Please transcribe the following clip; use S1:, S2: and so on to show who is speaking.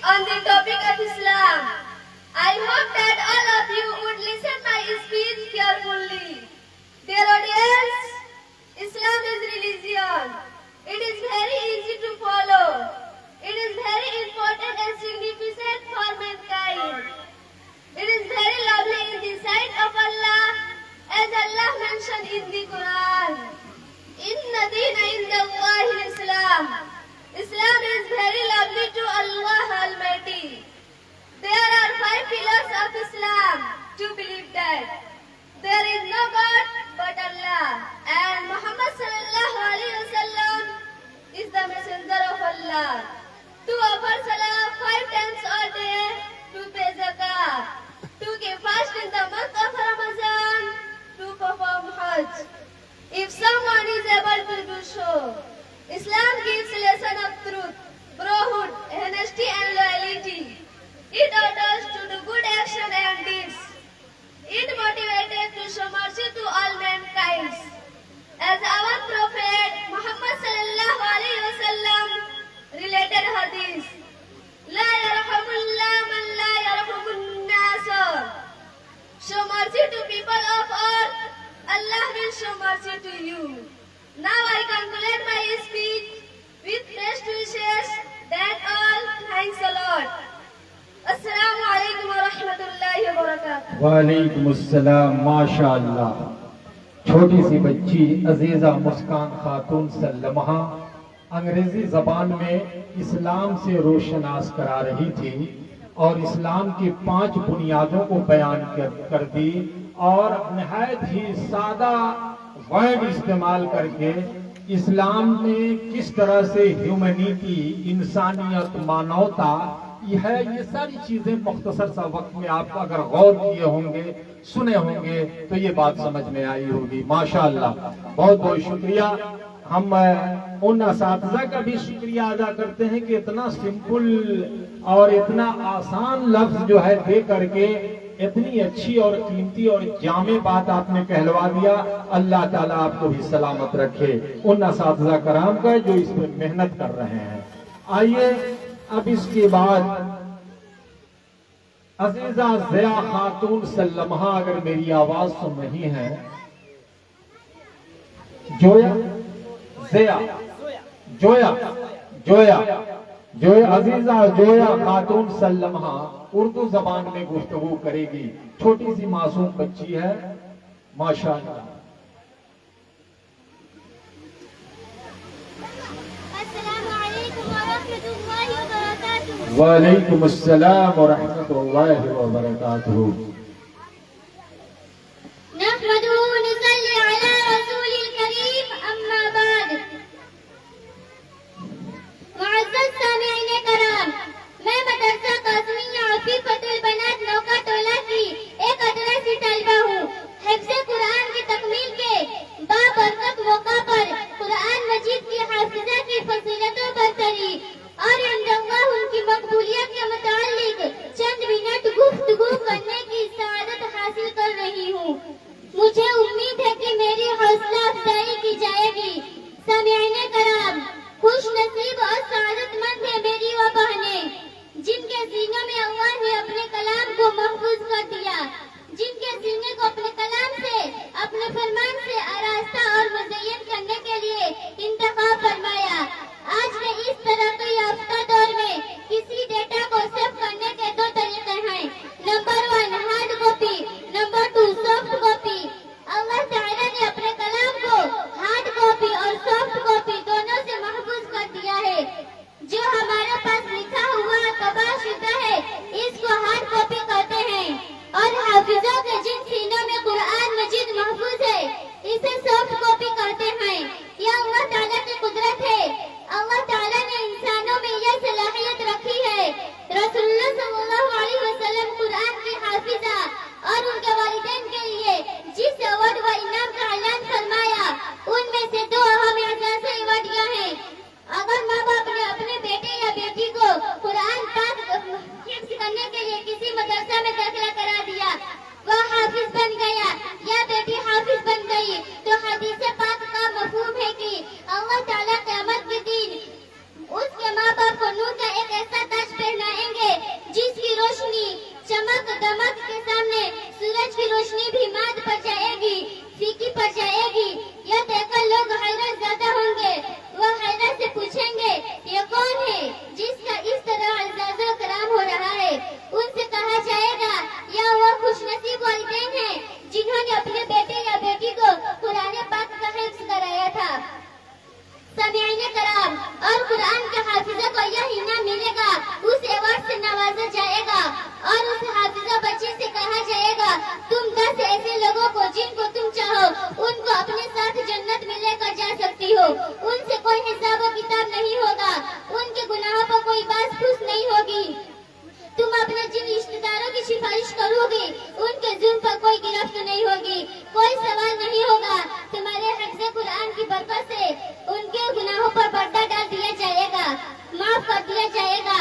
S1: on the topic of Islam. I hope that all of you would listen my speech carefully. Dear audience, Islam is religion. It is very easy to follow. It is very important and significant for mankind. It is very lovely in the sight of Allah, as Allah mentioned in the Quran. Inna deena inda Allahi Islam. Islam is very lovely to Allah Almighty. There are 5 pillars of Islam to believe that there is no God but Allah, and Muhammad sallallahu alaihi wasallam is the messenger of Allah. To offer salah 5 times a day, to pay zakah, to keep fast in the month of Ramadan, to perform Hajj, if someone is able to do so. Islam gives lesson of truth, brotherhood, honesty and loyalty. It orders to do good action and deeds. It motivated to show mercy to all mankind. As our Prophet Muhammad sallallahu alaihi wasallam related hadith, La yarhamullah man la yarhamun nas. Show mercy to people of earth, Allah will show mercy to you. Now I conclude my speech with best wishes. That all, thanks a lot. Assalamu alaikum wa rahmatullahi wa barakatuh.
S2: وعلیکم السلام. ماشاءاللہ. چھوٹی سی بچی عزیزہ مسکان خاتون سلمہ انگریزی زبان میں اسلام سے روشناس کرا رہی تھی اور اسلام کی 5 بنیادوں کو بیان کر دی اور نہایت ہی سادہ ورڈ استعمال کر کے اسلام میں کس طرح سے ہیومینٹی، انسانیت، مانوتا یہ ساری چیزیں مختصر سا وقت میں آپ اگر غور کیے ہوں گے، سنے ہوں گے تو یہ بات سمجھ میں آئی ہوگی. ماشاءاللہ بہت بہت شکریہ. ہم ان اساتذہ کا بھی شکریہ ادا کرتے ہیں کہ اتنا سمپل اور اتنا آسان لفظ جو ہے دے کر کے اتنی اچھی اور قیمتی اور جامع بات آپ نے کہلوا دیا. اللہ تعالیٰ آپ کو بھی سلامت رکھے. ان اساتذہ کرام کا جو اس میں محنت کر رہے ہیں. آئیے اب اس کے بعد عزیزہ ضیا خاتون سلمہ اگر میری آواز سن رہی ہیں. جویا عزیزہ جویا خاتون سلمہ اردو زبان میں گفتگو کرے گی. چھوٹی سی معصوم بچی ہے. ماشاءاللہ.
S3: السلام علیکم ورحمۃ اللہ وبرکاتہ.
S2: وعلیکم السلام ورحمۃ اللہ وبرکاتہ.
S3: نحمده ونصلي على رسول الكريم اما بعد. معزز سامعین کرام، میں مدرسہ قاسمیہ عفیفۃ البنات نوکا ٹولہ کی ایک ادرسی طالبہ ہوں. حفظ قرآن کی تکمیل کے بابرکت موقع پر قرآن مجید کی حافظہ کی فضیلت و برتری اور عند اللہ ان کی مقبولیت کے متعلق چند منٹ گفتگو کرنے کی سعادت حاصل کر رہی ہوں. مجھے امید ہے کہ میری حوصلہ افزائی کی جائے گی. سامعین کرام، خوش نصیب اور سعادت مند ہے میری وہ بہنیں جن کے سینوں میں اللہ نے اپنے کلام کو محفوظ کر دیا، جن کے سینے کو اپنے کلام سے، اپنے فرمان سے آراستہ اور مزین کرنے کے لیے انتخاب فرمایا. آج کے اس ترقی یافتہ دور میں کسی ڈیٹا کو سیو کرنے کے 2 طریقے ہیں. Number 1 hard copy, number 2 soft copy. اللہ تعالیٰ نے اپنے کلام کو ہارڈ کاپی اور سافٹ کاپی دونوں سے محفوظ کر دیا ہے. جو ہمارے پاس لکھا ہوا طبع شدہ ہے اس کو ہارڈ کاپی کہتے ہیں، اور حافظوں کے جن سینوں میں قرآن مجید محفوظ ہے اسے سافٹ کاپی کہتے ہیں. یہ اللہ تعالیٰ کی قدرت ہے. اللہ تعالیٰ نے انسانوں میں یہ صلاحیت رکھی ہے. رسول اللہ صلی اللہ علیہ وسلم قرآن کی حافظہ اور ان کے والدین کے لیے جس ایوارڈ و انعام کا اعلان فرمایا ان میں سے 2 اہم اعزازی ایوارڈیاں ہیں. اگر ماں باپ نے اپنے بیٹے یا بیٹی کو قرآن پاک حفظ کرنے کے لیے کسی مدرسہ میں داخلہ کرا دیا، وہ حافظ بن گیا یا بیٹی حافظ بن گئی، تو حدیث پاک کا مفہوم ہے کہ اللہ تعالیٰ قیامت کے دن اس کے ماں باپ کو نور کا ایک ایسا تاج پہنائیں گے اور اس حافظہ بچی سے کہا جائے گا تم 10 ایسے لوگوں کو جن کو تم چاہو ان کو اپنے ساتھ جنت میں لے کر جا سکتی ہو، ان سے کوئی حساب و کتاب نہیں ہوگا، ان کے گناہوں پر کوئی بات پوچھ نہیں ہوگی، تم اپنے جن رشتہ داروں کی سفارش کرو گی ان کے ظلم پر کوئی گرفت نہیں ہوگی، کوئی سوال نہیں ہوگا، تمہارے حفظ قرآن کی برکت سے ان کے گناہوں پر پردہ ڈال دیا جائے گا، معاف کر دیا جائے گا،